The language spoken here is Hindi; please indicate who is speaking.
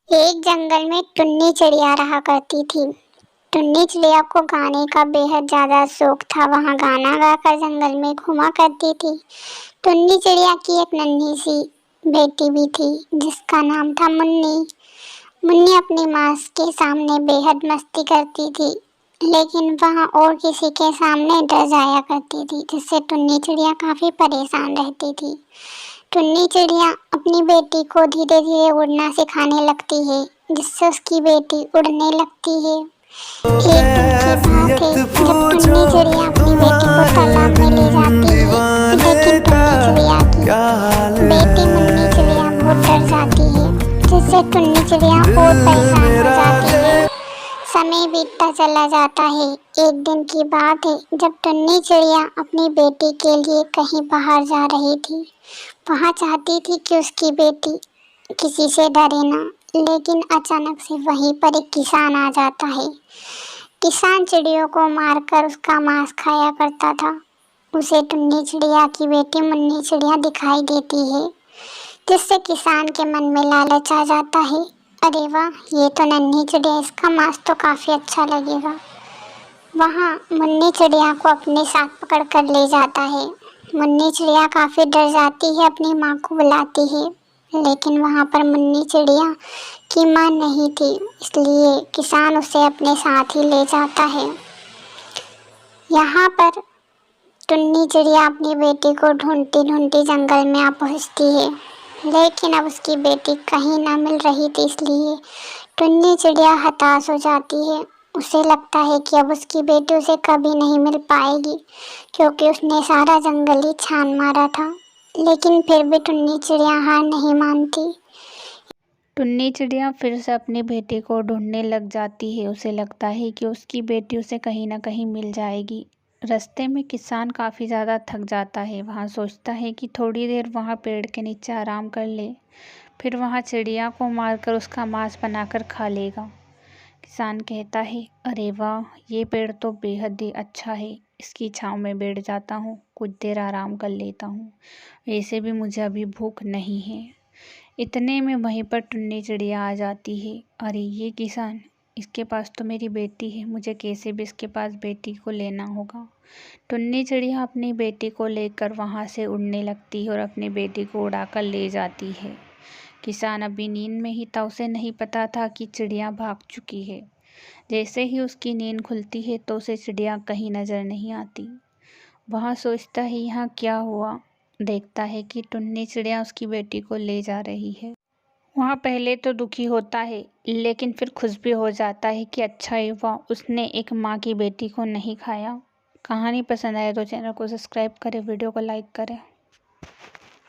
Speaker 1: एक जंगल में टुन्नी चिड़िया रहा करती थी। टुन्नी चिड़िया को गाने का बेहद ज़्यादा शौक था। वहाँ गाना गाकर जंगल में घूमा करती थी। टुन्नी चिड़िया की एक नन्ही सी बेटी भी थी जिसका नाम था मुन्नी। मुन्नी अपनी माँ के सामने बेहद मस्ती करती थी, लेकिन वहाँ और किसी के सामने डर जाया करती थी, जिससे टुन्नी चिड़िया काफ़ी परेशान रहती थी। टुन्नी चिड़िया अपनी बेटी को धीरे धीरे उड़ना सिखाने लगती है, जिससे उसकी बेटी उड़ने लगती है। एक दिन की बात है जब टुन्नी चिड़िया अपनी बेटी को तालाब में ले जाती है, लेकिन टुन्नी चिड़िया की बेटी मुन्नी चिड़िया बहुत डर जाती है, जिससे टुन्नी चिड़िया और परेशान हो जाती है। समय बीतता चला जाता है। एक दिन की बात है जब टुन्नी चिड़िया अपनी बेटी के लिए कहीं बाहर जा रही थी। वहाँ चाहती थी कि उसकी बेटी किसी से डरे ना, लेकिन अचानक से वहीं पर एक किसान आ जाता है। किसान चिड़ियों को मारकर उसका मांस खाया करता था। उसे टुन्नी चिड़िया की बेटी मुन्नी चिड़िया दिखाई देती है, जिससे किसान के मन में लालच आ जाता है। अरे वाह, ये तो नन्ही चिड़िया, इसका मांस तो काफ़ी अच्छा लगेगा। वहाँ मुन्नी चिड़िया को अपने साथ पकड़ कर ले जाता है। मुन्नी चिड़िया काफ़ी डर जाती है, अपनी माँ को बुलाती है, लेकिन वहाँ पर मुन्नी चिड़िया की माँ नहीं थी, इसलिए किसान उसे अपने साथ ही ले जाता है। यहाँ पर टुन्नी चिड़िया अपनी बेटी को ढूंढती ढूंढती जंगल में आ पहुँचती है, लेकिन अब उसकी बेटी कहीं ना मिल रही थी, इसलिए टुन्नी चिड़िया हताश हो जाती है। उसे लगता है कि अब उसकी बेटी उसे कभी नहीं मिल पाएगी, क्योंकि उसने सारा जंगल ही छान मारा था। लेकिन फिर भी टुन्नी चिड़िया हार नहीं मानती।
Speaker 2: टुन्नी चिड़िया फिर से अपनी बेटी को ढूंढने लग जाती है। उसे लगता है कि उसकी बेटी उसे कहीं ना कहीं मिल जाएगी। रास्ते में किसान काफ़ी ज़्यादा थक जाता है। वहाँ सोचता है कि थोड़ी देर वहाँ पेड़ के नीचे आराम कर ले, फिर वहाँ चिड़िया को मारकर उसका मांस बनाकर खा लेगा। किसान कहता है, अरे वाह, ये पेड़ तो बेहद ही अच्छा है, इसकी छाँव में बैठ जाता हूँ, कुछ देर आराम कर लेता हूँ, वैसे भी मुझे अभी भूख नहीं है। इतने में वहीं पर टुन्नी चिड़िया आ जाती है। अरे ये किसान, इसके पास तो मेरी बेटी है, मुझे कैसे भी इसके पास बेटी को लेना होगा। टुन्नी चिड़िया अपनी बेटी को लेकर वहाँ से उड़ने लगती है और अपनी बेटी को उड़ाकर ले जाती है। किसान अभी नींद में ही था, उसे नहीं पता था कि चिड़िया भाग चुकी है। जैसे ही उसकी नींद खुलती है तो उसे चिड़िया कहीं नज़र नहीं आती। वहाँ सोचता है यहाँ क्या हुआ, देखता है कि टुन्नी चिड़िया उसकी बेटी को ले जा रही है। वहाँ पहले तो दुखी होता है, लेकिन फिर खुश भी हो जाता है कि अच्छा हुआ उसने एक माँ की बेटी को नहीं खाया। कहानी पसंद आए तो चैनल को सब्सक्राइब करें, वीडियो को लाइक करें।